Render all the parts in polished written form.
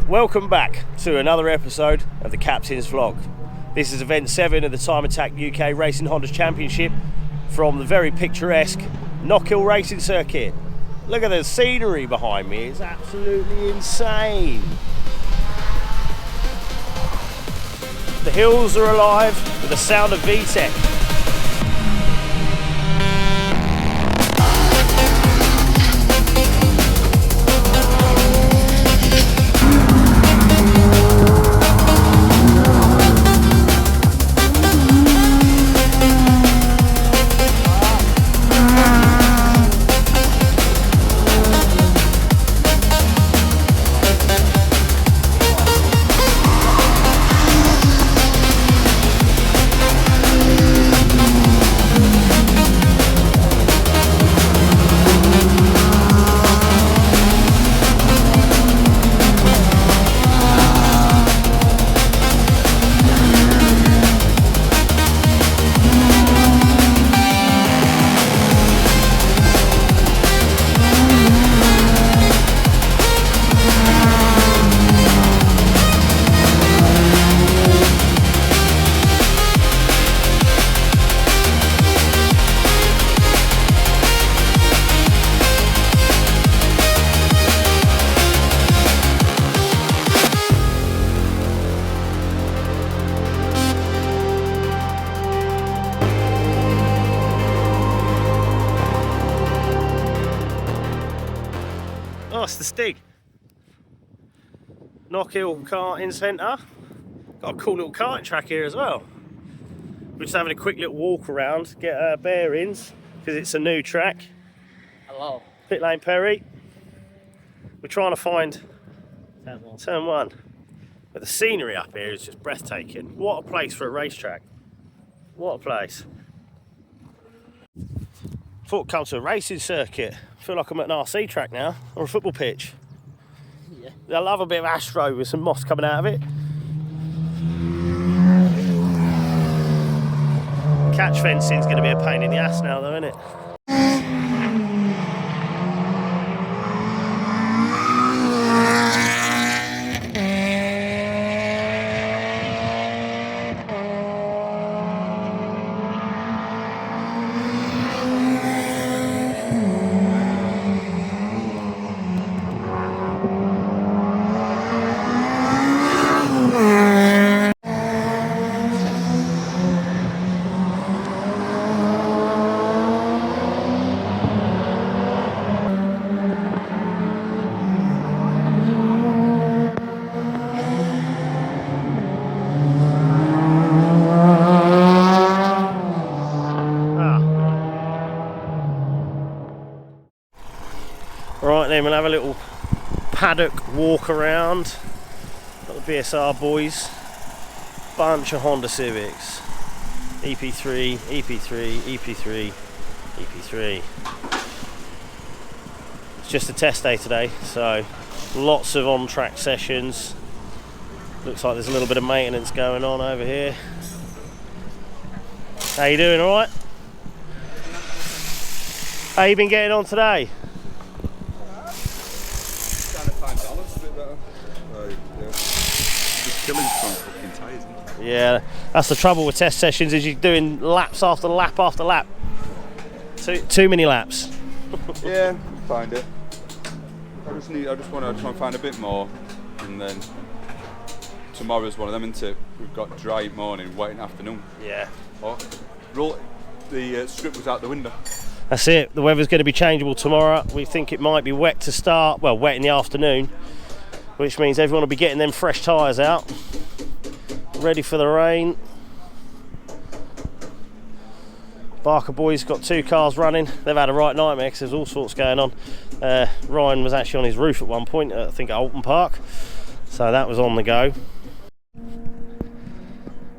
Welcome back to another episode of the Captain's Vlog. This is event 7 of the Time Attack UK Racing Hondas Championship from the very picturesque Knockhill Racing Circuit. Look at the scenery behind me, it's absolutely insane. The hills are alive with the sound of VTEC. That's the Stig. Knockhill Karting Centre. Got a cool little karting track here as well. We're just having a quick little walk around, get our bearings, because it's a new track. Hello. Pit Lane Perry. We're trying to find turn one. But the scenery up here is just breathtaking. What a place for a racetrack. What a place. Thought I'd come to a racing circuit. I feel like I'm at an RC track now, or a football pitch. Yeah. I love a bit of astro with some moss coming out of it. Catch fencing's going to be a pain in the ass now, though, isn't it? Right then, we'll have a little paddock walk around. Got the BSR boys, bunch of Honda Civics, EP3, EP3, EP3, EP3. It's just a test day today, so lots of on-track sessions. Looks like there's a little bit of maintenance going on over here. How you doing, all right? How you been getting on today? Yeah, that's the trouble with test sessions, is you're doing laps after lap after lap. Too many laps. Yeah, find it. I just want to try and find a bit more, and then tomorrow's one of them, isn't it? We've got dry morning, wet in afternoon. Yeah. The strip was out the window. That's it. The weather's going to be changeable tomorrow. We think it might be wet to start, well, wet in the afternoon, which means everyone will be getting them fresh tyres out, ready for the rain. Barker boys got 2 cars running. They've had a right nightmare because there's all sorts going on. Ryan was actually on his roof at one point, I think at Alton Park, so that was on the go.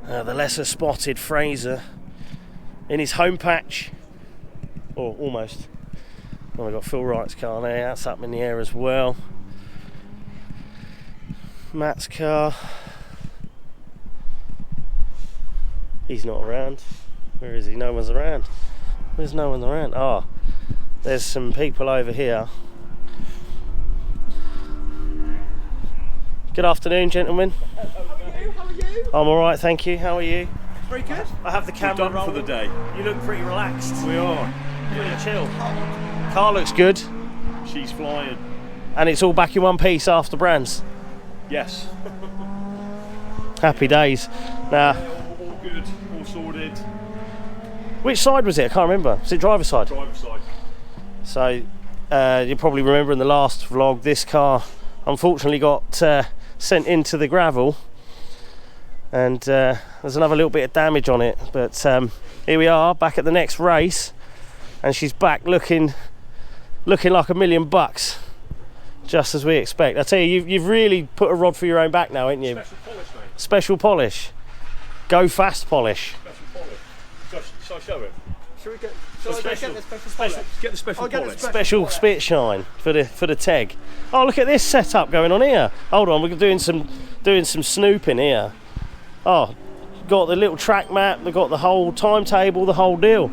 The lesser spotted Fraser in his home patch, or almost. Oh, we've got Phil Wright's car there, that's up in the air as well. Matt's car. He's not around. Where is he? No one's around. There's no one around. Oh, there's some people over here. Good afternoon, gentlemen. How are you? I'm alright, thank you. How are you? Very good. I have the camera done rolling. for the day. You look pretty relaxed. We are. Pretty chill. Car looks good. She's flying. And it's all back in one piece after brands. Yes. Happy days. Now, All good, all sorted. which side was it? I can't remember. Was it driver's side? Driver's side. So, you probably remember in the last vlog, this car unfortunately got sent into the gravel, and there's another little bit of damage on it. But here we are, back at the next race, and she's back looking like $1 million, just as we expect. I tell you, you've really put a rod for your own back now, ain't you? Special polish, mate. Special polish. Go fast polish. Special polish. Shall I show it? Shall we get the special special- Get the special I'll get polish. it Special spit shine for the teg. Oh, look at this setup going on here. Hold on, we're doing some snooping here. Oh, got the little track map. They've got the whole timetable, the whole deal.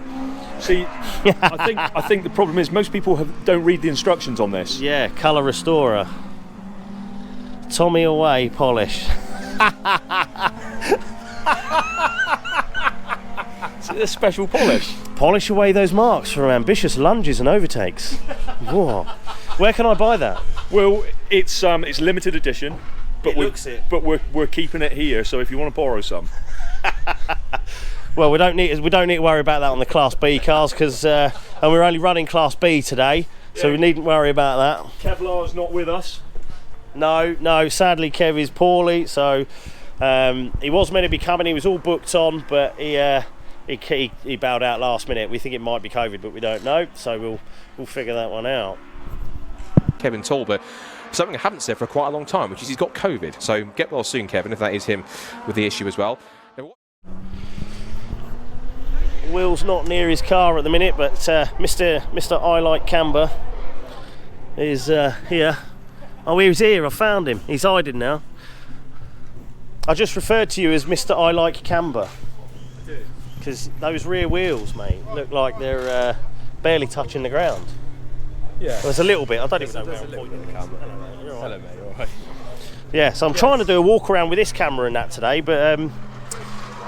See, I think the problem is most people don't read the instructions on this. Yeah, colour restorer. Tommy away polish. It's a special polish. Polish away those marks from ambitious lunges and overtakes. Whoa. Where can I buy that? Well, it's limited edition, but It looks it. But we're keeping it here. So if you want to borrow some, Well, we don't need to worry about that on the Class B cars, because and we're only running Class B today, so we needn't worry about that. Kevlar's not with us. No, sadly Kev is poorly, so he was meant to be coming. He was all booked on, but he bowed out last minute. We think it might be COVID, but we don't know, so we'll figure that one out. Kevin Talbot, something I haven't said for quite a long time, which is he's got COVID. So get well soon, Kevin, if that is him with the issue as well. Will's not near his car at the minute, but Mr. I Like Camber is here. Oh, he was here. I found him. He's hiding now. I just referred to you as Mr. I Like Camber. because those rear wheels, mate, look like they're barely touching the ground. Yeah. There's a little bit. I don't even know There's where a I'm little pointing bit the of camera. camera. Hello, mate. Hello, mate. All right. Yeah, so I'm trying to do a walk around with this camera and that today, but I'm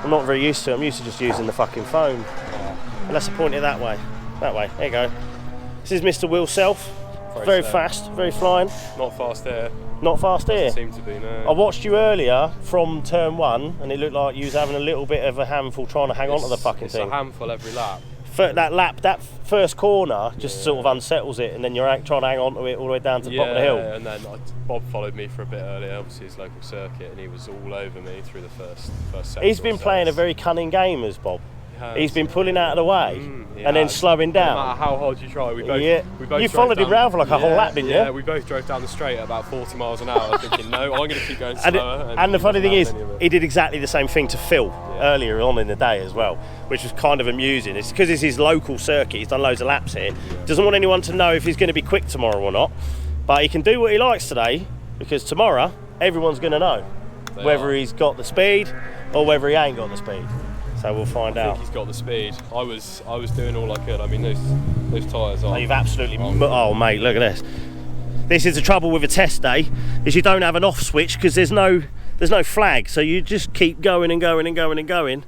not very used to it. I'm used to just using the fucking phone. Unless I point it that way. That way. There you go. This is Mr. Will Self. Very fast, very flying. Not fast there. Not fast here. Seem to be, no. I watched you earlier from turn 1 and it looked like you was having a little bit of a handful trying to hang on to the fucking thing. It's a handful every lap. That first corner just sort of unsettles it, and then you're trying to hang on to it all the way down to the bottom of the hill. Yeah, and then Bob followed me for a bit earlier, obviously his local circuit, and he was all over me through the first set. He's been playing a very cunning game, as Bob. He's been pulling out of the way and then slowing down. No matter how hard you try, we both you followed him round for like a whole lap, didn't you? Yeah, we both drove down the straight at about 40 miles an hour, thinking, no, I'm going to keep going slower. And the funny thing is, he did exactly the same thing to Phil earlier on in the day as well, which was kind of amusing. It's because it's his local circuit, he's done loads of laps here. Doesn't want anyone to know if he's going to be quick tomorrow or not, but he can do what he likes today, because tomorrow everyone's going to know whether he's got the speed or whether he ain't got the speed. So we'll find out. I think he's got the speed. I was doing all I could. I mean, those tyres are... You've absolutely... Oh, mate, look at this. This is the trouble with a test day, is you don't have an off switch because there's no flag. So you just keep going and going and going and going,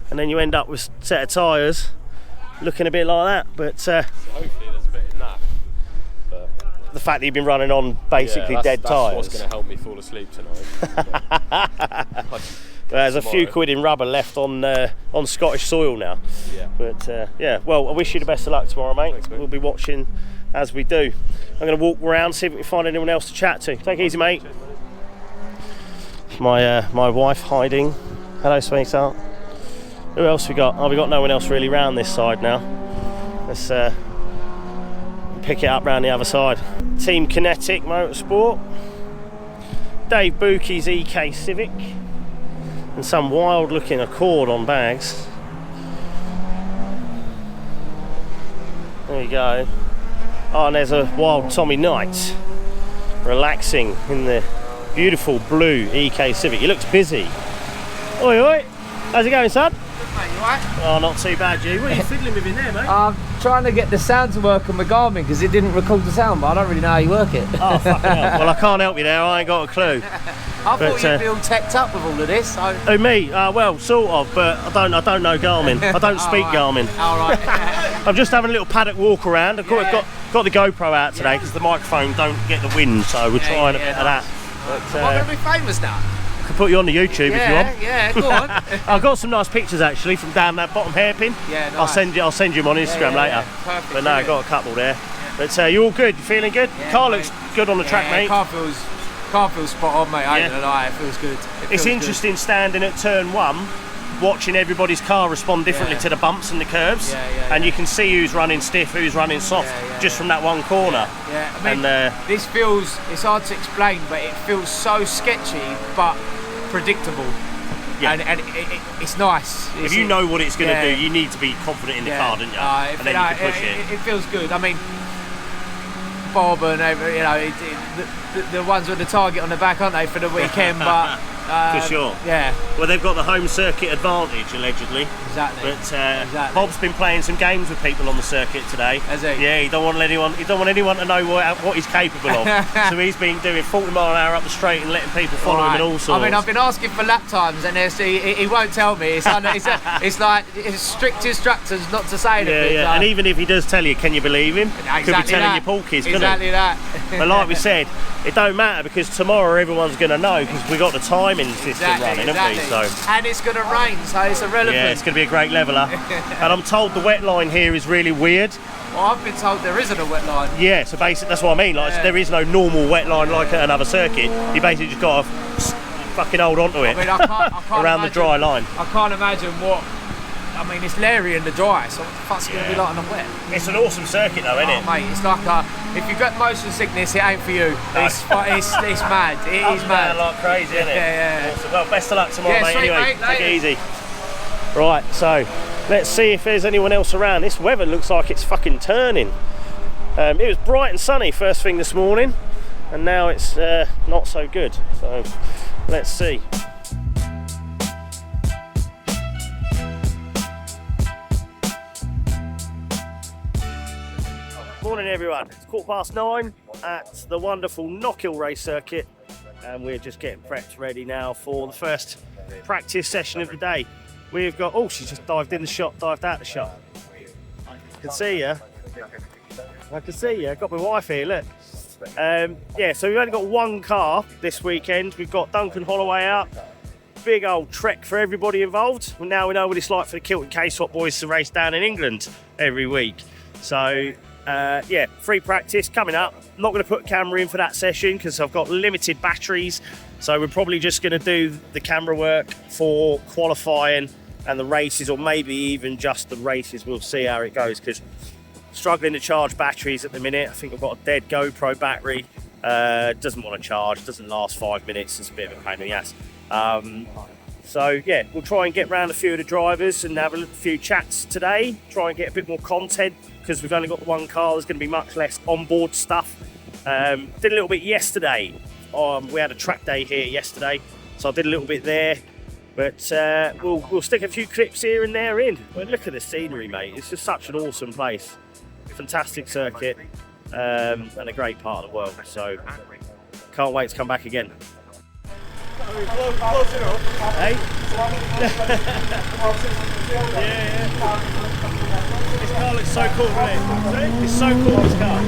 and then you end up with a set of tyres looking a bit like that. But so hopefully there's a bit in that. But the fact that you've been running on basically dead tyres. That's what's going to help me fall asleep tonight. There's a few quid in rubber left on Scottish soil now. Yeah. But yeah, well, I wish you the best of luck tomorrow, mate. Thanks, mate. We'll be watching as we do. I'm going to walk around, see if we can find anyone else to chat to. Take it easy, mate. My wife hiding. Hello, sweetheart. Who else we got? Oh, we got no one else really round this side now. Let's pick it up round the other side. Team Kinetic Motorsport. Dave Bookie's EK Civic. And some wild looking Accord on bags. There you go. Oh, and there's a wild Tommy Knight relaxing in the beautiful blue EK Civic. He looks busy. Oi, oi. How's it going, son? Mate, you alright? Oh, not too bad, G. What are you fiddling with in there, mate? I'm trying to get the sound to work on my Garmin because it didn't record the sound, but I don't really know how you work it. Oh, fucking hell. Well, I can't help you there. I ain't got a clue. I thought you'd be all teched up with all of this. So. Oh, me? Well, sort of, but I don't know Garmin. I don't speak Garmin. All right. I'm just having a little paddock walk around. I've got the GoPro out today because the microphone don't get the wind, so we're trying a bit of that. But, I'm going to be famous now. I can put you on the YouTube if you want. Yeah, go on. I've got some nice pictures actually from down that bottom hairpin. Yeah, nice. I'll send you them on Instagram later. Perfect. But no, I got a couple there. But you all good? You feeling good? Yeah, Car mate. looks good on the track, mate. Car feels spot on, mate. I ain't gonna lie, it feels good. It's interesting standing at turn 1, watching everybody's car respond differently to the bumps and the curves, and you can see who's running stiff, who's running soft, just from that one corner. Yeah, I mean, this feels, it's hard to explain, but it feels so sketchy, but predictable. Yeah. And it's nice. If you know what it's going to do, you need to be confident in the car, don't you? And then you can push it. It feels good. I mean, Bob and the ones with the target on the back, aren't they, for the weekend? But for sure. Yeah. Well, they've got the home circuit advantage allegedly. Exactly. But Bob's been playing some games with people on the circuit today. Has he? Yeah. He don't want anyone to know what he's capable of. So he's been doing 40 mile an hour up the straight and letting people follow him and all sorts. I mean, I've been asking for lap times, and he won't tell me. It's like strict instructions not to say anything. Yeah. And even if he does tell you, can you believe him? Exactly Could be telling that. you porkies, couldn't Exactly he? that. But like we said, it don't matter because tomorrow everyone's going to know because we got the timing system running, haven't we? So. And it's going to rain, so it's irrelevant. Yeah, it's going to be a great leveller. And I'm told the wet line here is really weird. Well, I've been told there isn't a wet line. Yeah, so basically that's what I mean. Like there is no normal wet line like at another circuit. You basically just got to fucking hold on to it. I mean, I can't around imagine, the dry line. I can't imagine what. I mean, it's Larry in the dry, so what the fuck's it going to be like on the wet? It's an awesome circuit though, isn't it? Mate, it's like if you've got motion sickness, it ain't for you. No. It's mad. It is mad. Like crazy, isn't it? Yeah. Awesome. Well, best of luck tomorrow, mate. Sweet, Anyway, mate, take it easy. Right, so let's see if there's anyone else around. This weather looks like it's fucking turning. It was bright and sunny first thing this morning, and now it's not so good. So let's see. Morning everyone, it's 9:15 at the wonderful Knockhill Race Circuit and we're just getting prepped ready now for the first practice session of the day. We've got, oh, she just dived in the shot, dived out the shot. I can see you. I've got my wife here, look. Yeah, so we've only got one car this weekend. We've got Duncan Holloway out. Big old trek for everybody involved. Well, now we know what it's like for the Kilton K-Swap boys to race down in England every week. So, yeah, free practice coming up. I'm not going to put a camera in for that session because I've got limited batteries. So we're probably just going to do the camera work for qualifying and the races, or maybe even just the races. We'll see how it goes because struggling to charge batteries at the minute. I think I've got a dead GoPro battery. Doesn't want to charge, doesn't last 5 minutes. It's a bit of a pain in the ass. So yeah, we'll try and get round a few of the drivers and have a few chats today. Try and get a bit more content because we've only got one car. There's going to be much less onboard stuff. Did a little bit yesterday. We had a track day here yesterday, so I did a little bit there. But we'll stick a few clips here and there in. But look at the scenery, mate. It's just such an awesome place. Fantastic circuit and a great part of the world. So can't wait to come back again. Close enough. Hey? Yeah. This car looks so cool, doesn't it? It's so cool, this car.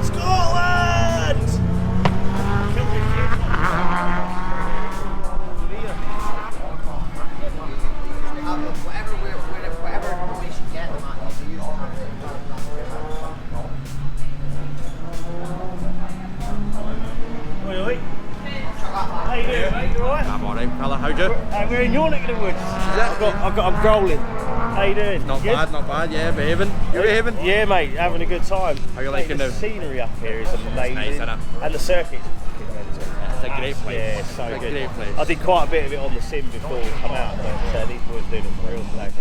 Scotland! Whatever we should get them at, we usually have it. Oi. How you doing, mate? You alright? I'm alright, fella. How do you? We're in your neck of the woods. I'm growling. How you doing? Not bad, yeah, behaving. You behaving? Yeah, mate, having a good time. How you liking the scenery up here is amazing. Nice, isn't it? And the circuit. It's a great place. Yeah, it's so it's good. A great place. I did quite a bit of it on the sim before we come out, but these boys doing it for real today.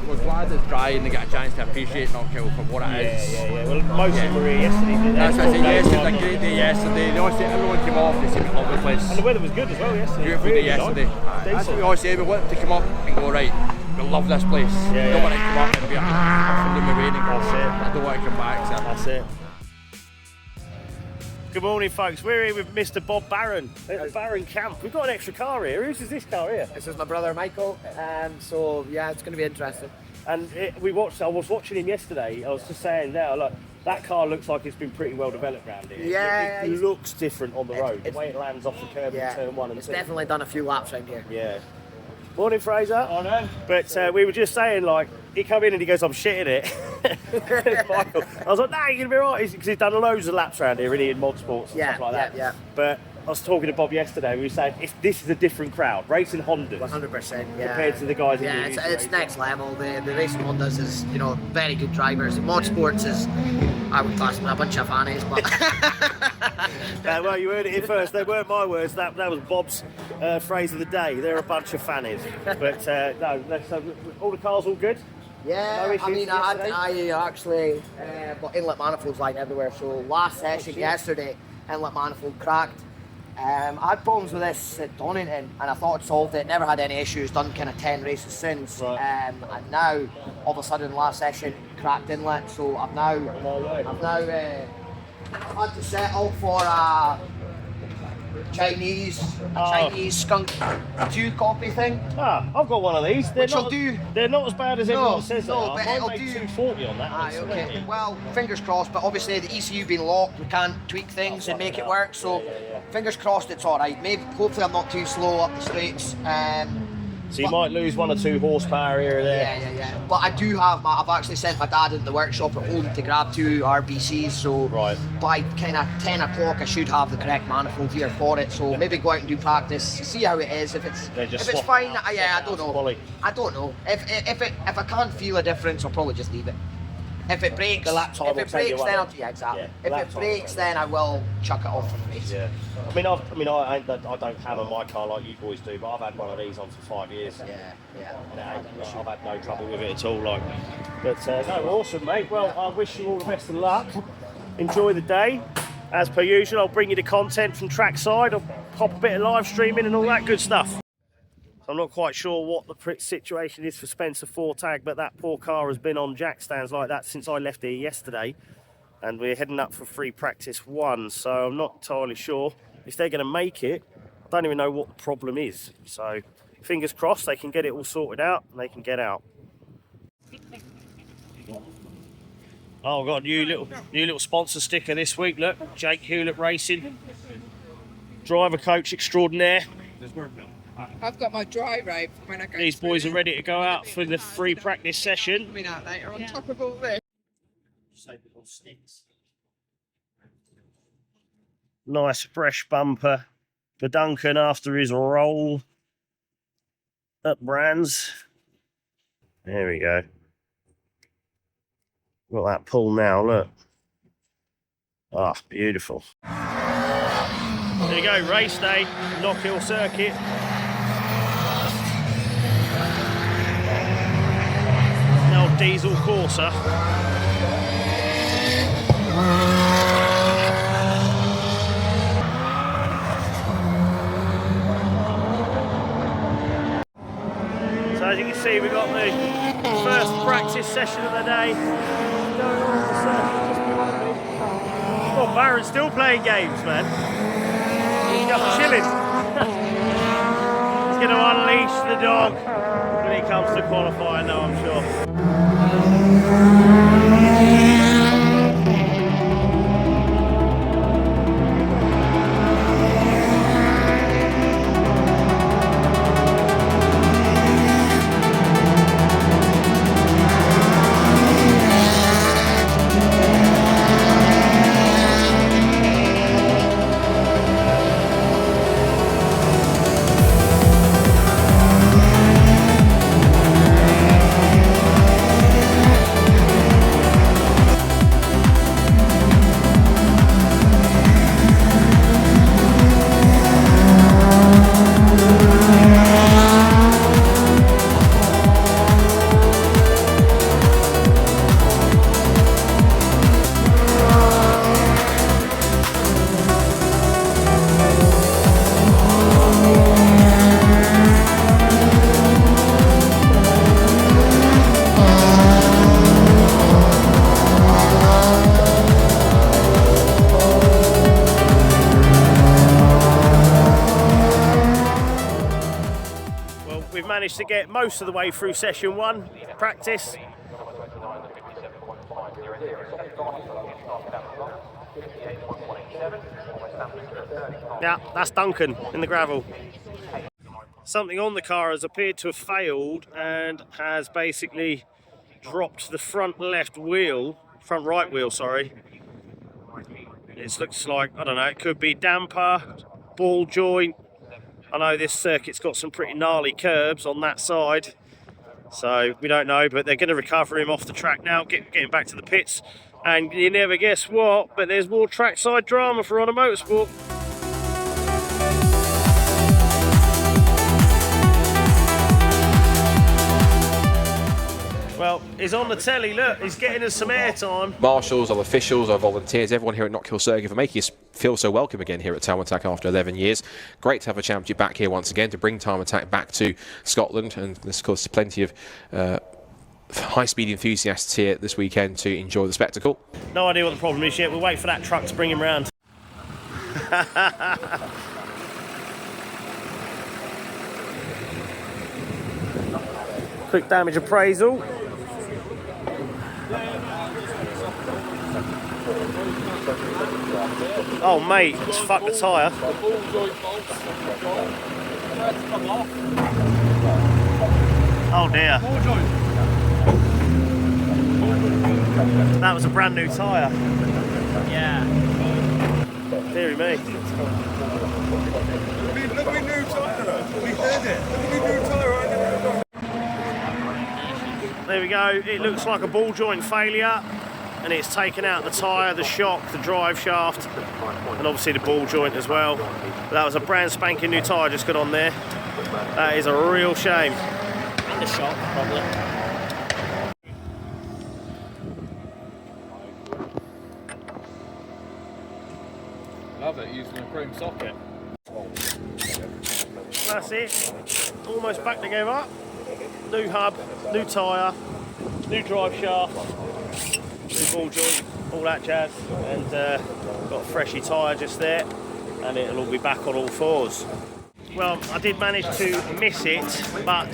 We're glad it's dry and they get a chance to appreciate Knockhill for what it is. Yeah. Well, most of them were here yesterday. That's what I said. Yes, it was a great day yesterday. They always say everyone came off. They seemed to love the place. And the weather was good as well yesterday. Beautiful day yesterday. That's what we always say. We want to come up and go, right, we love this place. Yeah, don't want to come up and be absolutely raining. That's it. I don't want to come back. So. That's it. Good morning, folks. We're here with Mr. Bob Barron at the Barron camp. We've got an extra car here. Whose is this car here? This is my brother Michael, so yeah, it's going to be interesting. And I was watching him yesterday. I was just saying now, like, that car looks like it's been pretty well developed around here. Yeah, it looks different on the road. The way it lands off the curb in turn 1 and 2. It's definitely done a few laps around here. Yeah. Morning, Fraser. Oh no. But we were just saying, like, he come in and he goes, "I'm shitting it." Michael. I was like, "Nah, you're gonna be right," because he's done loads of laps around here, really, in mod sports and stuff like that. Yeah. But I was talking to Bob yesterday. We were saying this is a different crowd, racing Hondas. 100%. Yeah. Compared to the guys. Yeah, it's next level. The racing Hondas is, very good drivers. The mod sports is, I would class them a bunch of fannies, but. Well, you heard it here first. They weren't my words. That was Bob's phrase of the day. They're a bunch of fannies. But no, so all the cars all good. Yeah, no issues I mean, yesterday? I actually got inlet manifolds lying everywhere. So last session yesterday, inlet manifold cracked. I had problems with this at Donington, and I thought I'd solved it. Never had any issues. Done kind of 10 races since, right. And now all of a sudden last session cracked inlet. So I've now had to settle for a Chinese skunk 2 copy thing. I've got one of these. They're not as bad as everyone says they are. But I it'll made do 240 on that. Aye, okay. Well, fingers crossed, but obviously the ECU being locked, we can't tweak things and make it work, so fingers crossed it's alright. Maybe, hopefully I'm not too slow up the straights. So you might lose 1 or 2 horsepower here or there. Yeah. But I do have I've actually sent my dad into the workshop at home to grab 2 RBCs, so by kind of 10 o'clock I should have the correct manifold here for it, so maybe go out and do practice, see how it is. If it's fine, I don't know. I don't know. If I can't feel a difference, I'll probably just leave it. If it breaks, then exactly. If it breaks, then I will chuck it off the race. Yeah. I mean, I don't have a my car like you boys do, but I've had one of these on for 5 years. Yeah. I've had no trouble with it at all. But no, awesome, mate. Well, I wish you all the best of luck. Enjoy the day. As per usual, I'll bring you the content from trackside. I'll pop a bit of live streaming and all that good stuff. So I'm not quite sure what the situation is for Spencer Fortag, but that poor car has been on jack stands like that since I left here yesterday. And we're heading up for free practice 1, so I'm not entirely sure if they're going to make it. I don't even know what the problem is. So fingers crossed they can get it all sorted out and they can get out. Oh, I've got a new little sponsor sticker this week. Look, Jake Hewlett Racing, driver coach extraordinaire. I've got my dry rope when I go. These boys are ready to go out for the free practice session. Coming out later on top of all this. Nice fresh bumper for Duncan after his roll at Brands. There we go. Got that pull now, look. Ah, beautiful. There you go, race day, Knockhill Circuit. The old diesel Corsa. So as you can see, we've got the first practice session of the day going on the circuit just behind me. Oh, Barron's still playing games, man. He's just chilling. He's going to unleash the dog when it comes to qualifying, though, I'm sure. Managed to get most of the way through session 1 practice. Yeah, that's Duncan in the gravel. Something on the car has appeared to have failed and has basically dropped the front right wheel, sorry. It looks like, I don't know, it could be damper, ball joint. I know this circuit's got some pretty gnarly curbs on that side, so we don't know, but they're going to recover him off the track now, get him back to the pits, and you never guess what, but there's more trackside drama for Onna Motorsport. Well, he's on the telly, look, he's getting us some airtime. Marshals, our officials, our volunteers, everyone here at Knockhill Circuit for making us feel so welcome again here at Time Attack after 11 years. Great to have a championship back here once again, to bring Time Attack back to Scotland, and there's of course plenty of high-speed enthusiasts here this weekend to enjoy the spectacle. No idea what the problem is yet, we'll wait for that truck to bring him round. Quick damage appraisal. Oh mate, it's fucked the tyre. Oh dear. That was a brand new tyre. Yeah. Deary me. Look at me new tyre. We heard it. Look at me new tyre. There we go. It looks like a ball joint failure, and it's taken out the tyre, the shock, the drive shaft, and obviously the ball joint as well. But that was a brand spanking new tyre just got on there. That is a real shame. And the shock, probably. Love it, using a chrome socket. That's That's it. Almost back together. New hub, new tyre, new drive shaft, new ball joint, all that jazz, and got a freshy tyre just there, and it'll all be back on all fours. Well, I did manage to miss it, but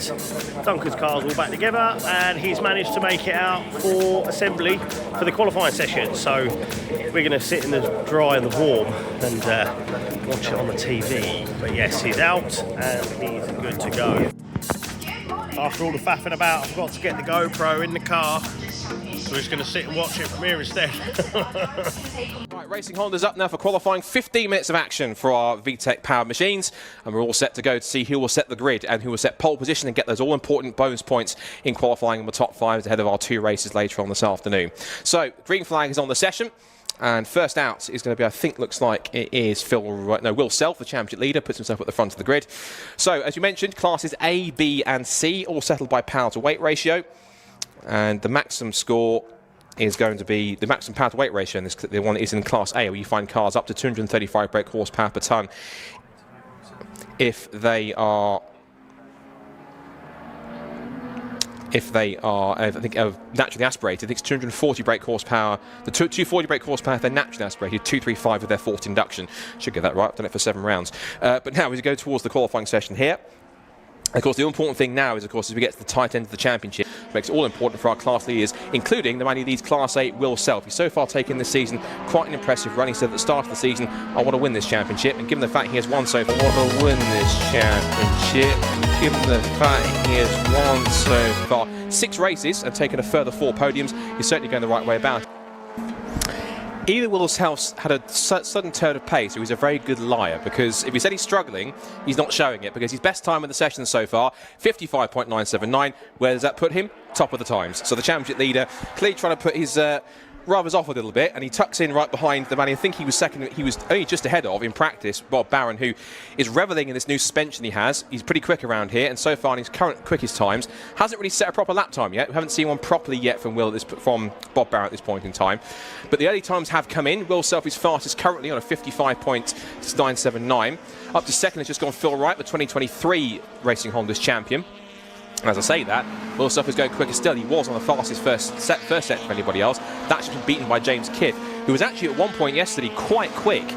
Duncan's car's all back together, and he's managed to make it out for assembly for the qualifying session. So we're going to sit in the dry and the warm and watch it on the TV. But yes, he's out and he's good to go. After all the faffing about, I forgot to get the GoPro in the car, so he's going to sit and watch it from here instead. Right, Racing Honda's up now for qualifying. 15 minutes of action for our VTEC powered machines, and we're all set to go to see who will set the grid and who will set pole position and get those all-important bonus points in qualifying in the top 5 ahead of our 2 races later on this afternoon. So, green flag is on the session. And first out is going to be, I think, looks like it is Will Self, the championship leader, puts himself at the front of the grid. So, as you mentioned, classes A, B and C, all settled by power to weight ratio. And the maximum score is going to be the maximum power to weight ratio, and the one is in class A, where you find cars up to 235 brake horsepower per tonne if they are I think, naturally aspirated. I think it's 240 brake horsepower. The 240 brake horsepower if they're naturally aspirated, 235 with their forced induction. Should get that right. I've done it for 7 rounds. But now as we go towards the qualifying session here, of course, the important thing now is, of course, as we get to the tight end of the championship, it makes it all important for our class leaders, including the man who leads Class 8, Will Self. He's so far taken this season quite an impressive run. He said at the start of the season, I want to win this championship. And given the fact he has won so far, I want to win this championship. And given the fact he has won so far 6 races and taken a further 4 podiums, he's certainly going the right way about it. Either Will Self had a sudden turn of pace, or he's a very good liar, because if he said he's struggling, he's not showing it, because his best time in the session so far, 55.979. Where does that put him? Top of the times. So the championship leader clearly trying to put his rubbers off a little bit, and he tucks in right behind the man I think he was second, he was only just ahead of in practice, Bob Barron, who is reveling in this new suspension he has. He's pretty quick around here, and so far in his current quickest times hasn't really set a proper lap time yet. We haven't seen one properly yet from Bob Barron at this point in time, but the early times have come in. Will Self is fastest currently on a 55.979. Up to second has just gone Phil Wright, the 2023 Racing Hondas champion. And as I say that, Will Self is going quicker still. He was on the fastest first set for anybody else. That's been beaten by James Kidd, who was actually at one point yesterday quite quick.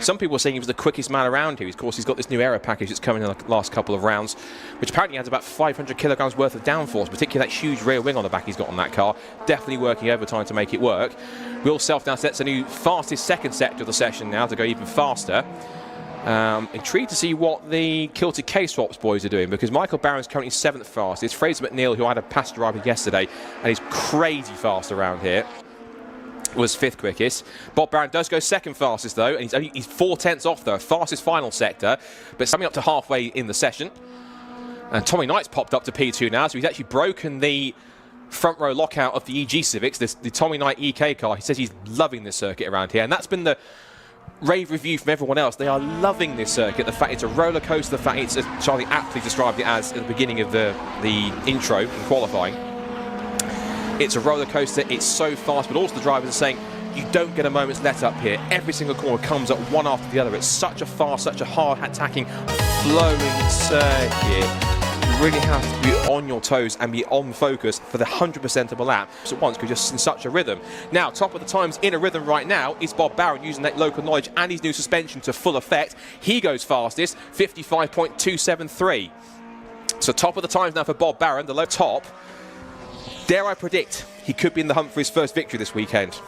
Some people were saying he was the quickest man around here. Of course, he's got this new aero package that's coming in the last couple of rounds, which apparently has about 500 kilograms worth of downforce, particularly that huge rear wing on the back he's got on that car. Definitely working overtime to make it work. Will Self now sets a new fastest second sector of the session now to go even faster. Intrigued to see what the Kilted K-Swaps boys are doing, because Michael Barron's currently 7th fastest. Fraser McNeil, who had a passenger driver yesterday and he's crazy fast around here, was 5th quickest. Bob Barron does go 2nd fastest though, and he's 4/10 off though, fastest final sector, but coming up to halfway in the session. And Tommy Knight's popped up to P2 now, so he's actually broken the front row lockout of the EG Civics, the Tommy Knight EK car. He says he's loving this circuit around here, and that's been the rave review from everyone else. They are loving this circuit. The fact it's a roller coaster, the fact it's, as Charlie aptly described it as at the beginning of the intro in qualifying, it's a roller coaster. It's so fast, but also the drivers are saying you don't get a moment's let up here. Every single corner comes up one after the other. It's such a fast, such a hard attacking, flowing circuit. You really have to be on your toes and be on focus for the 100% of a lap at once, because you're just in such a rhythm. Now, top of the times in a rhythm right now is Bob Barron, using that local knowledge and his new suspension to full effect. He goes fastest, 55.273. So top of the times now for Bob Barron, the low top. Dare I predict he could be in the hunt for his first victory this weekend,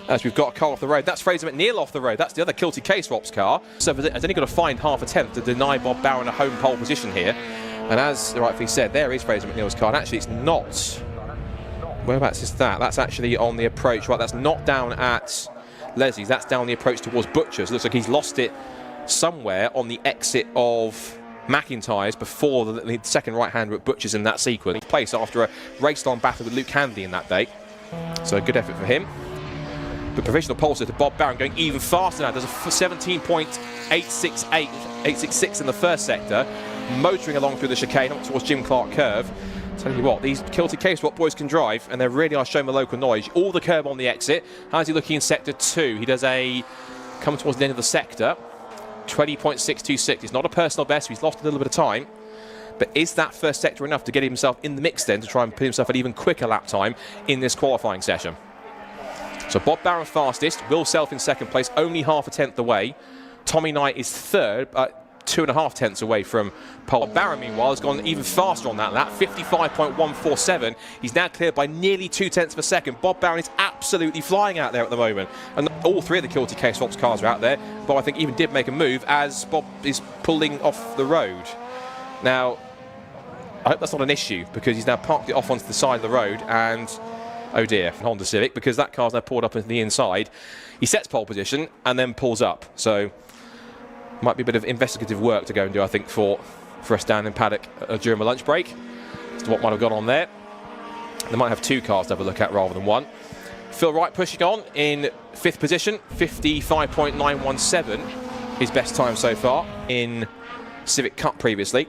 as we've got a car off the road. That's Fraser McNeil off the road. That's the other Kilty K-Swaps car. So has only got to find half a tenth to deny Bob Barron a home pole position here. And as rightfully said, there is Fraser McNeil's car. And actually, it's not. Whereabouts is that? That's actually on the approach. Right, that's not down at Leslie's. That's down the approach towards Butcher's. Looks like he's lost it somewhere on the exit of McIntyre's before the second right-hander at Butcher's in that sequence. Place after a race-long battle with Luke Handley in that day. So a good effort for him. But provisional pole to Bob Barron going even faster now. There's a 17.866 in the first sector, motoring along through the chicane up towards Jim Clark curve. Tell you what, these Kilty K-Swap boys can drive, and they really are showing the local knowledge. All the curb on the exit. How's he looking in sector 2? He does come towards the end of the sector, 20.626. It's not a personal best, he's lost a little bit of time. But is that first sector enough to get himself in the mix then to try and put himself at even quicker lap time in this qualifying session? So Bob Barron fastest, Will Self in second place, only half a tenth away. Tommy Knight is third, 2.5 tenths away from pole. Barron, meanwhile, has gone even faster on that lap, 55.147. He's now cleared by nearly 2 tenths of a second. Bob Barron is absolutely flying out there at the moment. And all three of the Kilty K-Swaps cars are out there. Bob, I think, even did make a move as Bob is pulling off the road. Now, I hope that's not an issue, because he's now parked it off onto the side of the road, and oh dear, Honda Civic, because that car's now pulled up into the inside. He sets pole position and then pulls up. So might be a bit of investigative work to go and do, I think, for us down in Paddock during my lunch break as to what might have gone on there. They might have two cars to have a look at rather than one. Phil Wright pushing on in 5th position, 55.917, his best time so far in Civic Cup previously.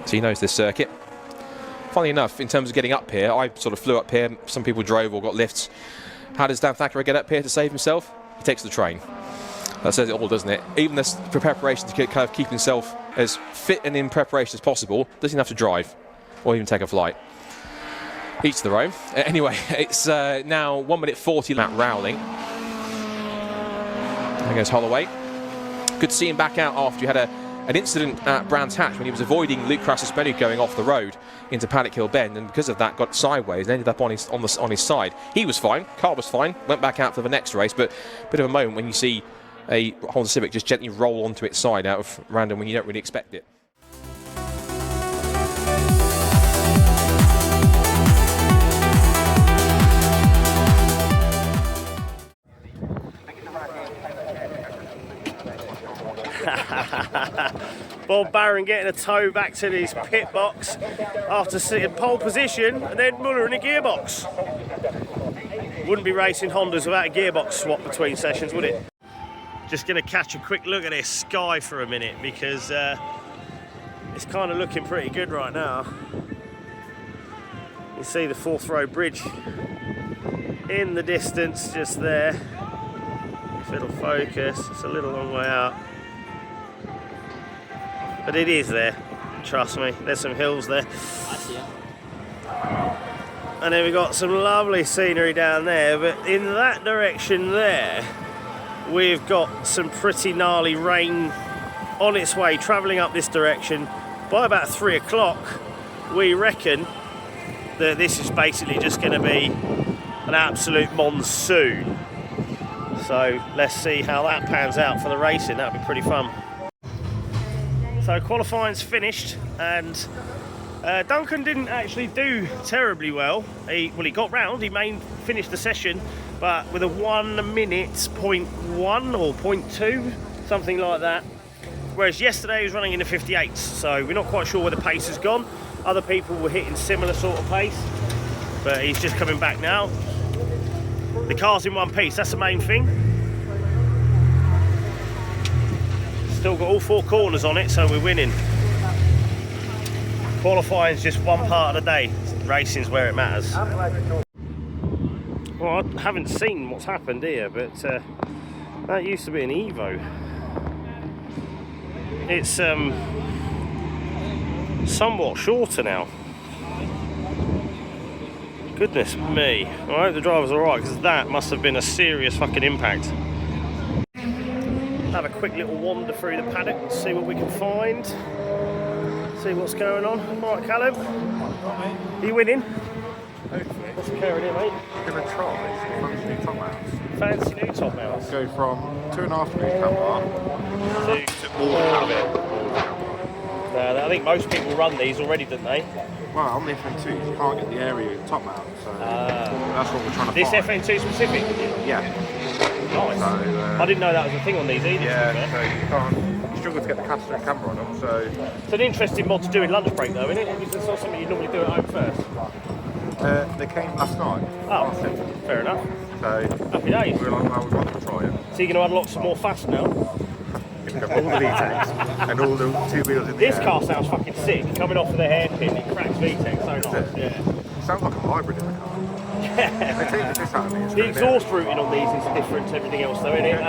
So he knows this circuit. Funnily enough, in terms of getting up here, I sort of flew up here. Some people drove or got lifts. How does Dan Thackeray get up here to save himself? He takes the train. That says it all, doesn't it? Even this preparation to kind of keep himself as fit and in preparation as possible, doesn't have to drive or even take a flight. Each to their own. Anyway, it's now 1 minute 40 lap Rowling. There goes Holloway. Good to see him back out after you had an incident at Brands Hatch when he was avoiding Luke Krassismenou going off the road into Paddock Hill Bend, and because of that got sideways and ended up on his side. He was fine, car was fine, went back out for the next race, but a bit of a moment when you see a Honda Civic just gently roll onto its side out of random when you don't really expect it. Bob Barron getting a tow back to his pit box after sitting pole position, and then Muller in a gearbox. Wouldn't be racing Hondas without a gearbox swap between sessions, would it? Just going to catch a quick look at this sky for a minute, because it's kind of looking pretty good right now. You see the 4th row bridge in the distance just there. If it'll focus, it's a little long way out. But it is there, trust me. There's some hills there. I see it. And then we've got some lovely scenery down there, but in that direction there, we've got some pretty gnarly rain on its way, travelling up this direction. By about 3 o'clock, we reckon that this is basically just going to be an absolute monsoon. So let's see how that pans out for the racing. That'll be pretty fun. So qualifying's finished, and Duncan didn't actually do terribly well. He got round, he finished the session, but with a 1 minute 0.1 or 0.2, something like that. Whereas yesterday he was running in the 58s, so we're not quite sure where the pace has gone. Other people were hitting similar sort of pace, but he's just coming back now. The car's in one piece, that's the main thing. Still got all 4 corners on it, so we're winning. Qualifying's just one part of the day. Racing's where it matters. Well, I haven't seen what's happened here, but that used to be an Evo. It's somewhat shorter now. Goodness me. I hope the driver's alright, because that must have been a serious fucking impact. Have a quick little wander through the paddock, see what we can find, see what's going on. Alright, Callum, are you winning? Hopefully. What's occurring here, mate? I'm going to try fancy new top mounts. Fancy new top mounts? Go from 2.5 degree camber to all camber. I think most people run these already, don't they? Well, on the FN2 you can't get the area with top mount, so that's what we're trying to this find. This FN2 specific? Yeah. Nice. So, I didn't know that was a thing on these either. Yeah, so you struggle to get the caster and camber on them, so... It's an interesting mod to do in lunch break though, isn't it? It's not something you normally do at home first. They came last night. Oh, fair enough. So... Happy days. I was wanting to try it. So you're going to unlock some more fast now? All the VTECs and all the 2 wheels in the This air. car sounds fucking sick. Coming off of the hairpin, it cracks VTEC so nice. Yeah. sounds like a hybrid in the car. They take the piss out of me. The exhaust routing on these is different to everything else, though, isn't it? It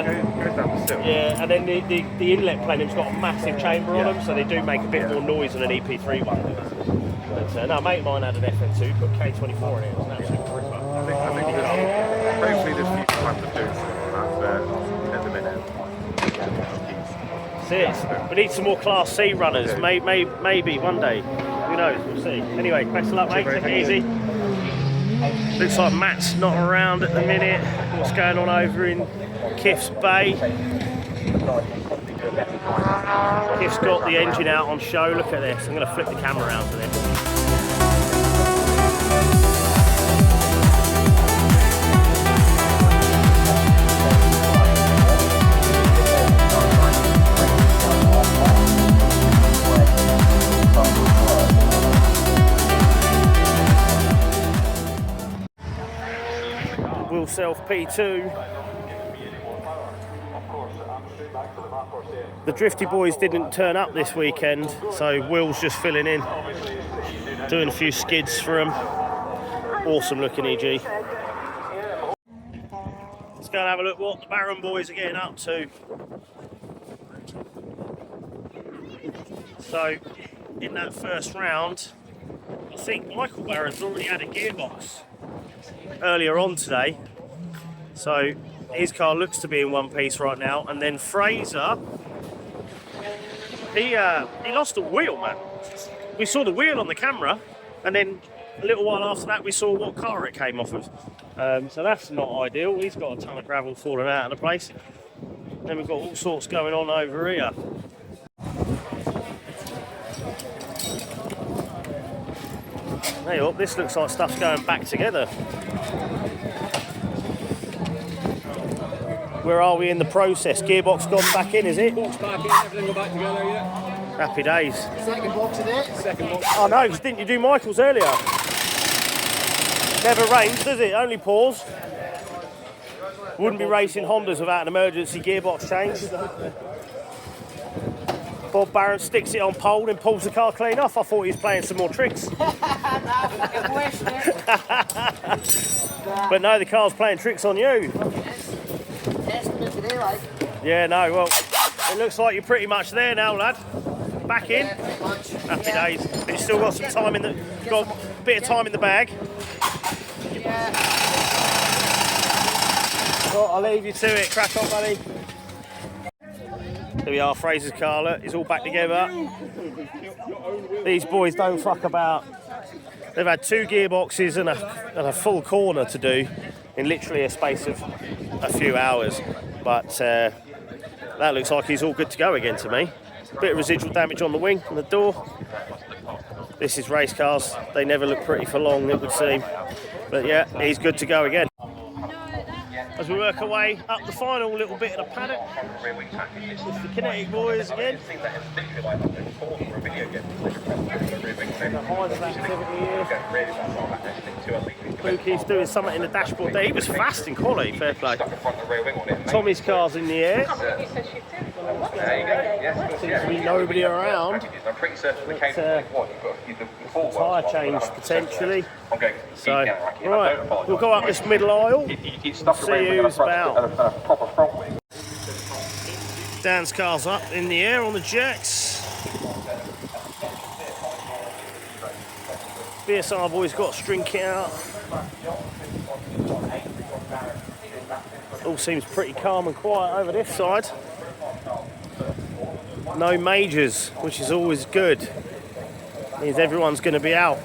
goes down the sill. Yeah, and then the inlet plenum's got a massive chamber on them, so they do make a bit more noise than an EP3 one does. But no, mate, mine had an FM2, put K24 in it. It was an absolute ripper. I think hopefully there's future plans of doing something like that, but at the minute, That's it. We need some more Class C runners, maybe one day. Who knows? We'll see. Anyway, best of luck, mate. Take it easy. Looks like Matt's not around at the minute. What's going on over in Kiff's Bay? Kiff's got the engine out on show. Look at this. I'm going to flip the camera around for this. Will Self P2. The Drifty boys didn't turn up this weekend, so Will's just filling in, doing a few skids for him. Awesome looking EG. Let's go and have a look what the Baron boys are getting up to. So, in that first round, I think Michael Barron's already had a gearbox earlier on today, so his car looks to be in one piece right now. And then Fraser, he lost a wheel, man. We saw the wheel on the camera, and then a little while after that we saw what car it came off of. So that's not ideal. He's got a ton of gravel falling out of the place. Then we've got all sorts going on over here. Hey up, this looks like stuff's going back together. Where are we in the process? Gearbox gone back in, is it? Box back in, everything go back together, yeah. Happy days. Second box in it. Second box. Oh no, because didn't you do Michael's earlier? Never rains, does it? Only pours. Wouldn't be racing Hondas without an emergency gearbox change. Bob Barron sticks it on pole and pulls the car clean off. I thought he was playing some more tricks. But no, the car's playing tricks on you. Yeah, no, well, it looks like you're pretty much there now, lad. Back in. Happy days. But you've still got some time in the, got a bit of time in the bag. Well, I'll leave you to it. Crack on, buddy. There we are, Fraser's car, look, it's all back together. These boys don't fuck about. They've had 2 gearboxes and a full corner to do in literally a space of a few hours. But that looks like he's all good to go again to me. Bit of residual damage on the wing and the door. This is race cars, they never look pretty for long, it would seem. But yeah, he's good to go again. As we work our way up the final little bit of the paddock, it's the Kinetic boys again. Spooky's doing something in the dashboard there. He was fast in quality, fair play. Tommy's car's in the air. Seems to be nobody around. Tyre change potentially. So, right, we'll go up this middle aisle, see who's about. Dan's car's up in the air on the jets. BSR boys got a string kit out. All seems pretty calm and quiet over this side. No majors, which is always good. Means everyone's going to be out.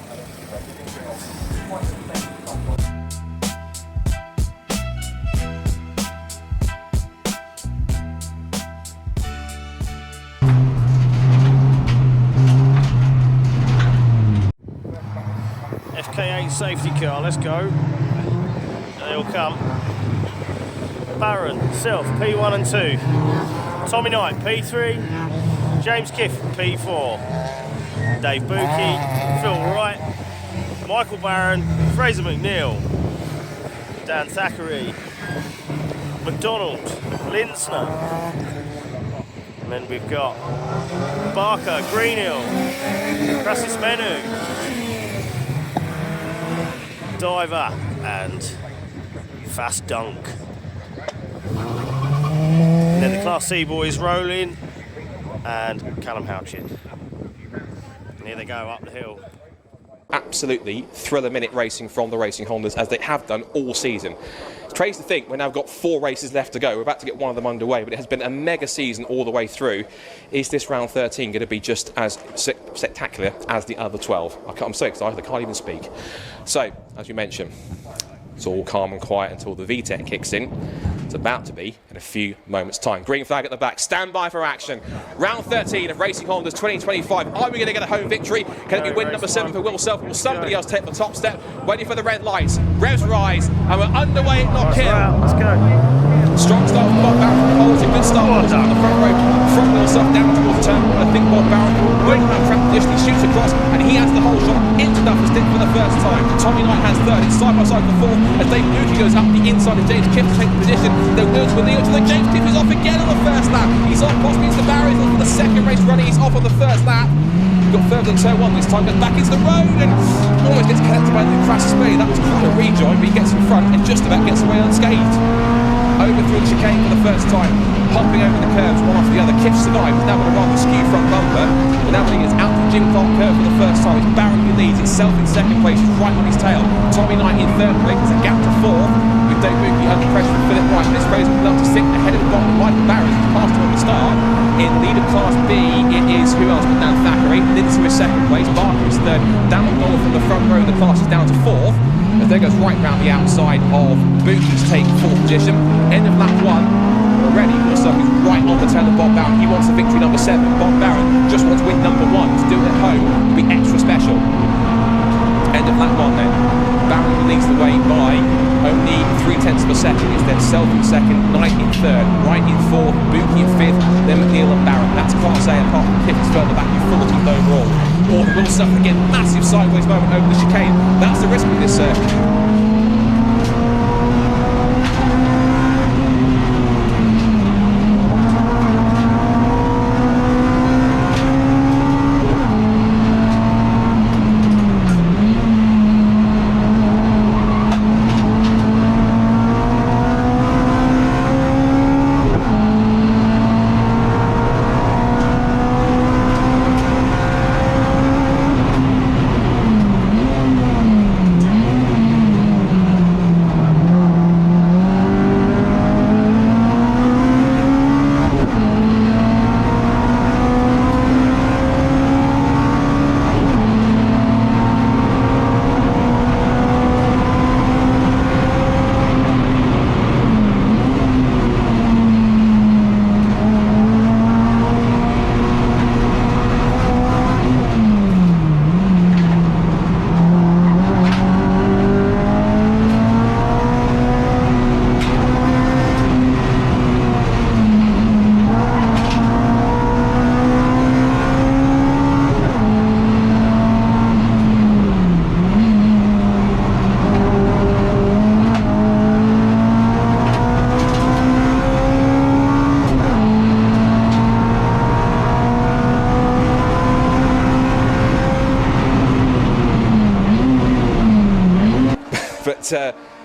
FK8 safety car, let's go. They'll come. Barron, Self, P1 and 2. Tommy Knight, P3. James Kiff, P4. Dave Buki, Phil Wright, Michael Barron, Fraser McNeil, Dan Thackeray, McDonald, Linsner. And then we've got Barker, Greenhill, Krassismenou, Diver and Fast Dunc. And then the Class C boys rolling and Callum Houchin. And here they go up the hill. Absolutely thriller-minute racing from the Racing Hondas, as they have done all season. It's crazy to think we've now got 4 races left to go. We're about to get one of them underway, but it has been a mega season all the way through. Is this round 13 going to be just as spectacular as the other 12? I'm so excited, I can't even speak. So, as you mentioned, it's all calm and quiet until the VTEC kicks in. It's about to be in a few moments' time. Green flag at the back. Stand by for action. Round 13 of Racing Hondas 2025. Are we going to get a home victory? Can it be win number 7 for Will Self? Will somebody else take the top step? Waiting for the red lights. Revs rise, and we're underway at Knockhill. Let's go. Strong start from Bob Barron from Poles. A good start on the front row. From Will Self down towards turn 1. I think Bob Barron will have track position. He shoots across, and he has the whole shot into Duff's stick for the first time. Tommy Knight has third. It's side by side for 4th as Dave Nuki goes up the inside of James Kiff to take the position. Then Wills with Leo to the James Kiff is off again on the first lap. He's off, Crosby into the barriers for the second race running. He's off on the first lap. Got further than turn 1 this time, goes back into the road and almost gets connected by Luke Krassismenou. That was quite a rejoin, but he gets in front and just about gets away unscathed. Over through the chicane for the first time, hopping over the curves one after the other. Kiff survived, he's now got a rather skew front bumper, but now when he gets out to the Jim Clark curve for the first time, it's Barron who leads, it's Self in second place, he's right on his tail. Tommy Knight in third place, there's a gap to 4th, with Dave Mookie under pressure from Philip Wright. This race will up to 6th, ahead of the bottom of Michael Barron, who's passed him on the start. In the lead of Class B, it is who else but Dan Thackeray. Lindsay is second place, Barker is third, Dan McDonald from the front row of the class is down to 4th. As there goes right round the outside of Bookies take 4th position. End of lap 1. Already, Wilson is right on the tail of Bob Barron. He wants the victory number 7. Bob Barron just wants win number 1. To do it at home will be extra special. End of lap 1 then. Barron leads the way by only 0.3 of a second. It's then Self in second, Knight in third, Wright in 4th, Bookie in 5th, then McNeil and Barron. That's Class A, apart from Kiff is further back in 14th overall. Or the Wilson again, massive sideways moment over the chicane. That's the risk with this circuit.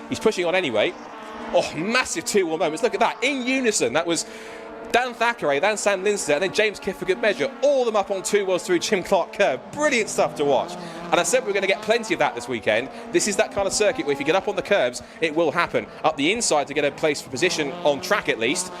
He's pushing on anyway. Oh, massive 2-1 moments. Look at that, in unison. That was Dan Thackeray, then Sam Lindsay, and then James Kiff for good measure. All of them up on 2-1s through Jim Clark curve. Brilliant stuff to watch. And I said we were going to get plenty of that this weekend. This is that kind of circuit where if you get up on the curbs, it will happen. Up the inside to get a place for position on track at least.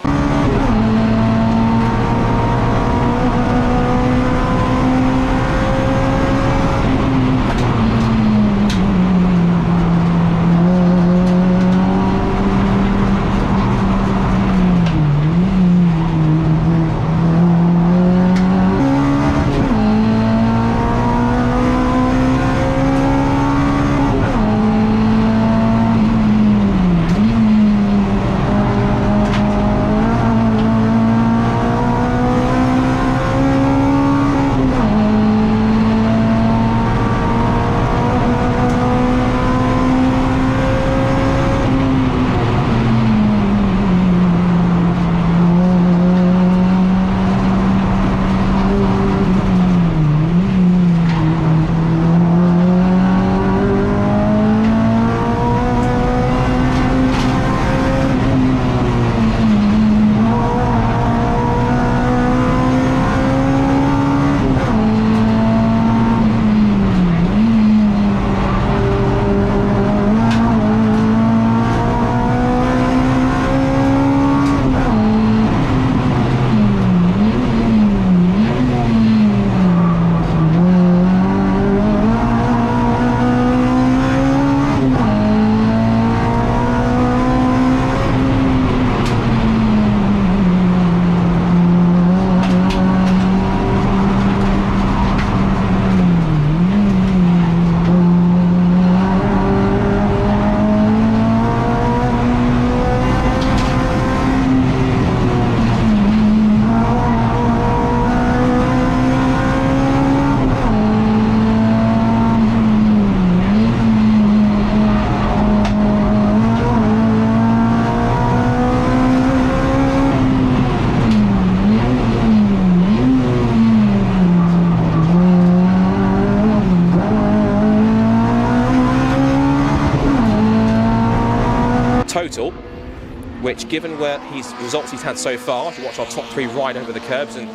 which, given where results he's had so far, if you watch our top 3 ride over the curbs, and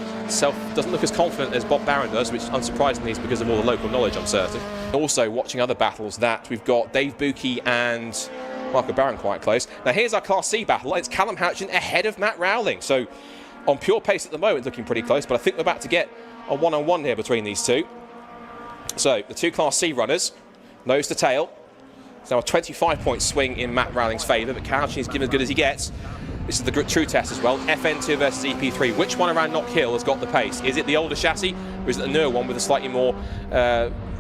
doesn't look as confident as Bob Barron does, which unsurprisingly is because of all the local knowledge, I'm certain. Also, watching other battles, that we've got Dave Bucchi and Michael Barron quite close. Now here's our Class C battle. It's Callum Houchin ahead of Matt Rowling. So on pure pace at the moment, looking pretty close, but I think we're about to get a one-on-one here between these two. So the 2 Class C runners, nose to tail. It's now a 25-point swing in Matt Rowling's favour, but Houchin is given as good as he gets. This is the true test as well. FN2 versus EP3. Which one around Knockhill has got the pace? Is it the older chassis, or is it the newer one with a slightly more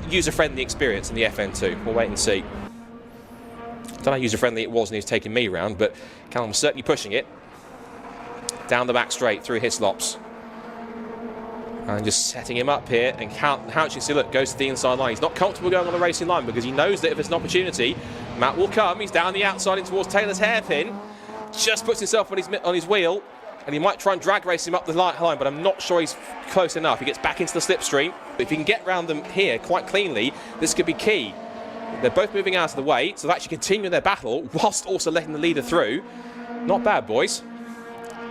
user-friendly experience in the FN2? We'll wait and see. I don't know how user-friendly it was when he was taking me round, but Callum was certainly pushing it. Down the back straight through Hislops. And just setting him up here, and Houchin, see, look, goes to the inside line. He's not comfortable going on the racing line because he knows that if there's an opportunity, Matt will come. He's down the outside in towards Taylor's hairpin. Just puts himself on his wheel, and he might try and drag race him up the line, but I'm not sure he's close enough. He gets back into the slipstream. But if he can get round them here quite cleanly, this could be key. They're both moving out of the way, so they're actually continuing their battle whilst also letting the leader through. Not bad, boys.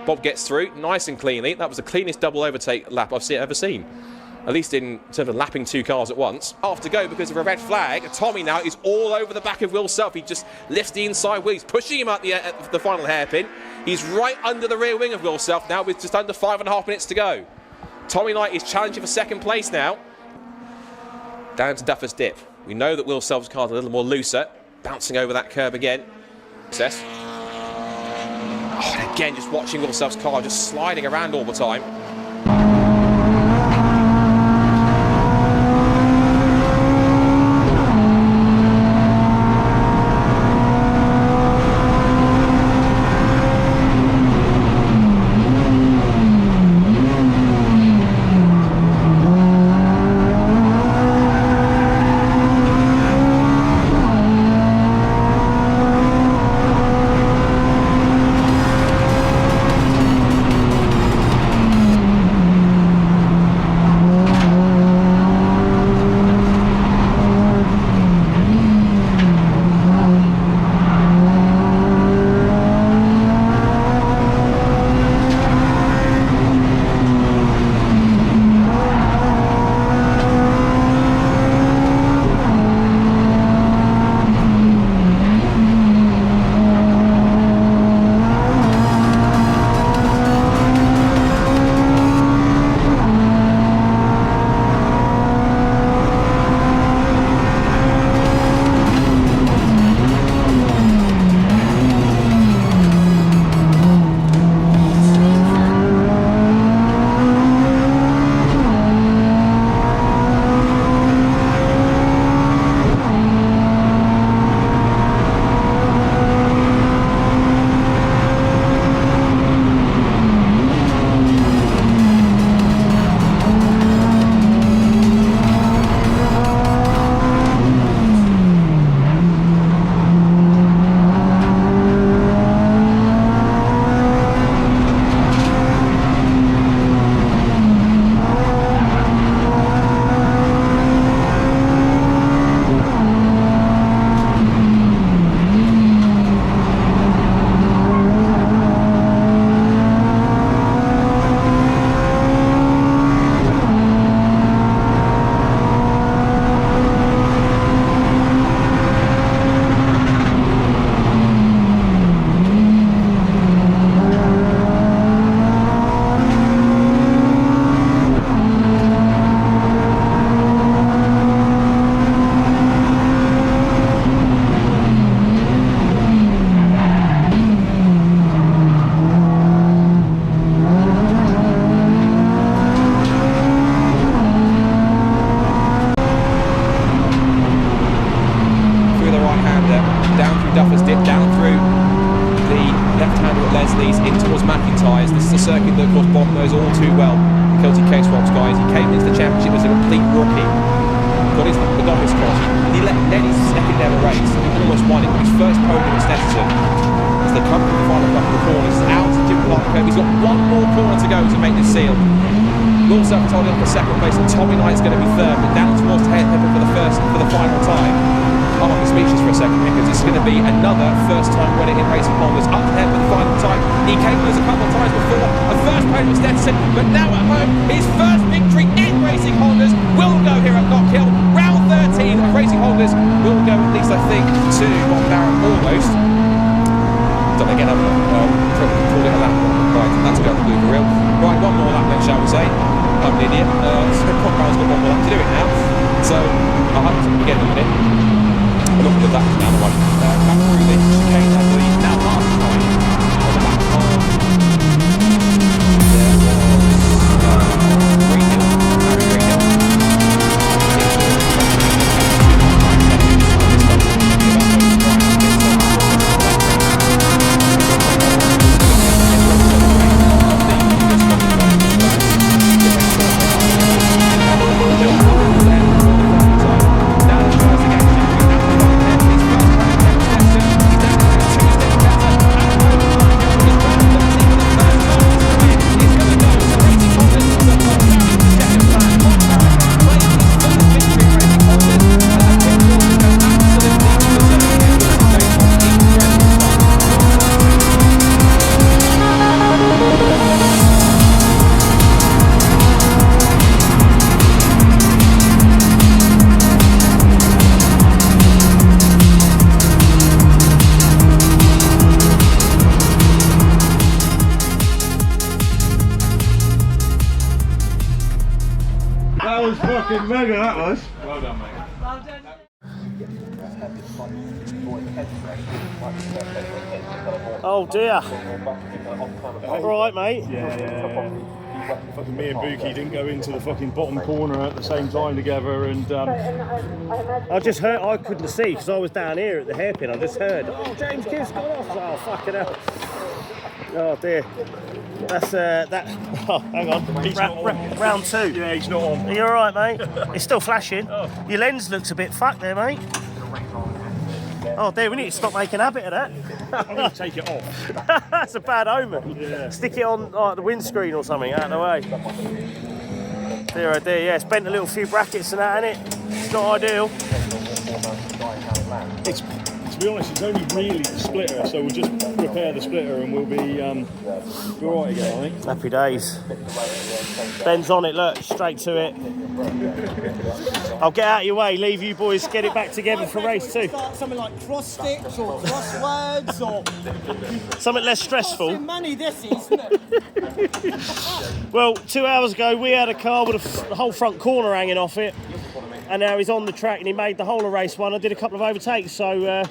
Bob gets through nice and cleanly. That was the cleanest double overtake lap I've ever seen. At least in terms of lapping 2 cars at once. Half to go because of a red flag. Tommy now is all over the back of Will Self. He just lifts the inside wheel. He's pushing him at the final hairpin. He's right under the rear wing of Will Self now with just under 5.5 minutes to go. Tommy Knight is challenging for 2nd place now. Down to Duffer's Dip. We know that Will Self's car is a little more looser. Bouncing over that curb again. Success. Oh, and again, just watching Will Self's car just sliding around all the time. Circuit that, of course, Bob knows all too well. Kilty K-Swaps, guys. He came into the championship as a complete rookie. Got his novice class. He led his 2nd ever race. He almost won it with his first podium at Stetson. As they come to the final couple of corners, out to Jim Clark. He's got one more corner to go to make this seal. Will Self holding up for 2nd place, and Tommy Knight's going to be 3rd, but down towards the head for the final time. I'm speechless for a second because it's is going to be another first-time winner in Racing Hondas, up there for the final time. He came with us a couple of times before. A first podium was Stetson, but now at home, his first victory in Racing Hondas will go here at Knockhill. Round 13 of Racing Hondas will go at least, I think, to Bob Barrett almost. Don't they get up? Call it a lap. Right, that's going to be the real. Right, one more lap then, shall we say? I'm an idiot. So Bob Barrett's got one more lap to do it now. So I hope we get in a minute. I'm not going to that now, the one. Back through the chicane and the now last time on the back of there was Greenhill, Harry Greenhill. That was fucking mega, that was. Well done, mate. Oh dear. Alright, mate. Yeah. Fucking me and Buki didn't go into the fucking bottom corner at the same time together, and I just heard, I couldn't see because I was down here at the hairpin. I just heard, oh, James Kidd's gone off. I was like, oh, fucking hell. Oh dear. That's that. Oh, hang on. Round 2. yeah, he's not on. Are you alright, mate? It's still flashing. Your lens looks a bit fucked there, mate. Oh dear, we need to stop making a habit of that. I'm going to take it off. That's a bad omen. Yeah. Stick it on like the windscreen or something out of the way. Dear, oh dear, yeah, it's bent a little few brackets and that, innit? It's not ideal. It's, to be honest, it's only really the splitter, so we'll just repair the splitter and we'll be alright again, I think. Happy days. Ben's on it, look, straight to it. I'll get out of your way, leave you boys, get it back together for race 2. Start something like cross sticks or crosswords or Something less stressful. money this is, isn't it? Well, 2 hours ago we had a car with the whole front corner hanging off it, and now he's on the track and he made the whole of race 1. I did a couple of overtakes, so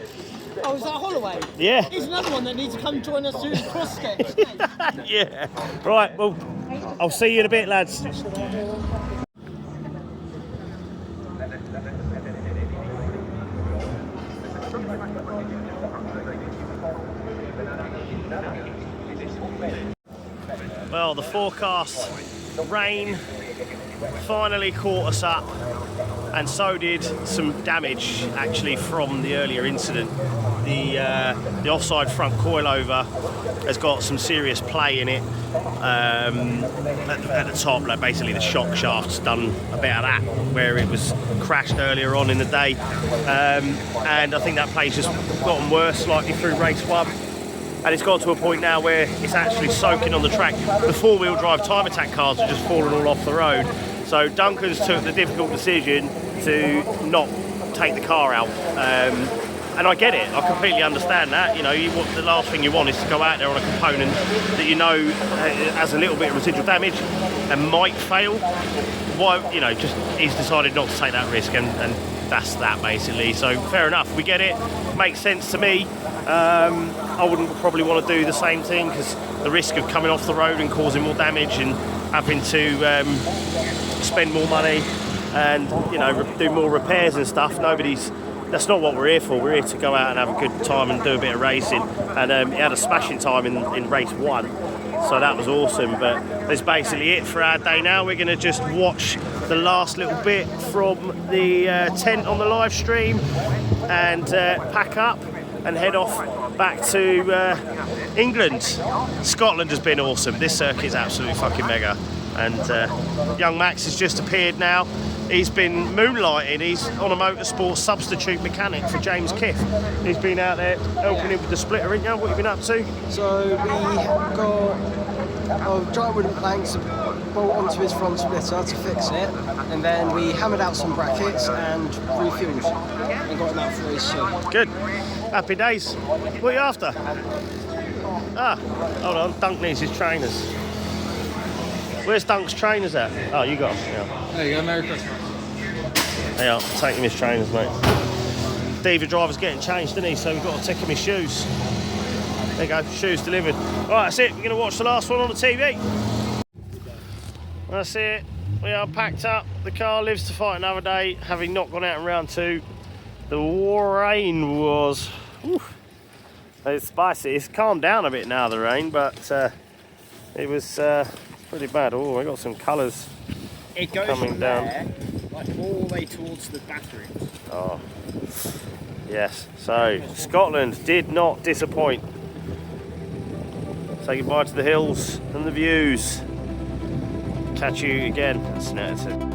Oh, is that Holloway? yeah. He's another one that needs to come join us doing cross sticks. Yeah. Right, well, I'll see you in a bit, lads. Well, the forecast rain finally caught us up, and so did some damage actually from the earlier incident. The offside front coilover has got some serious play in it. At the top, like basically the shock shaft's done a bit of that where it was crashed earlier on in the day, and I think that play's just gotten worse slightly through race 1. And it's got to a point now where it's actually soaking on the track. The four-wheel drive time attack cars are just falling all off the road. So Duncan's took the difficult decision to not take the car out. And I get it, I completely understand that. You know, the last thing you want is to go out there on a component that you know has a little bit of residual damage and might fail. Why, you know, just he's decided not to take that risk, and that's that basically. So fair enough, we get it, makes sense to me. I wouldn't probably want to do the same thing because the risk of coming off the road and causing more damage and having to spend more money and, you know, do more repairs and stuff. That's not what we're here for. We're here to go out and have a good time and do a bit of racing. And he had a smashing time in race 1, so that was awesome. But that's basically it for our day now. We're going to just watch the last little bit from the tent on the live stream and pack up and head off back to England. Scotland has been awesome. This circuit is absolutely fucking mega. And young Max has just appeared now. He's been moonlighting. He's Onna Motorsport substitute mechanic for James Kiff. He's been out there helping him with the splitter, ain't you? What have you been up to? So we got giant wooden planks to bolt onto his front splitter to fix it, and then we hammered out some brackets and refueled and got him out for his show. Good. Happy days. What are you after? Ah, hold on. Dunc needs his trainers. Where's Dunc's trainers at? Oh, you got them. Yeah. There you go, Merry Christmas. Yeah, take him his trainers, mate. Diva driver's getting changed, isn't he? So we've got to take him his shoes. There you go, shoes delivered. Right, that's it. We're going to watch the last one on the TV. That's it. We are packed up. The car lives to fight another day, having not gone out in round 2. The rain was... it's spicy. It's calmed down a bit now, the rain, but it was pretty bad. Oh, we got some colours coming down. There, like all the way towards the bathrooms. Oh, yes. So Scotland did not disappoint. Say goodbye to the hills and the views. Catch you again. That's it.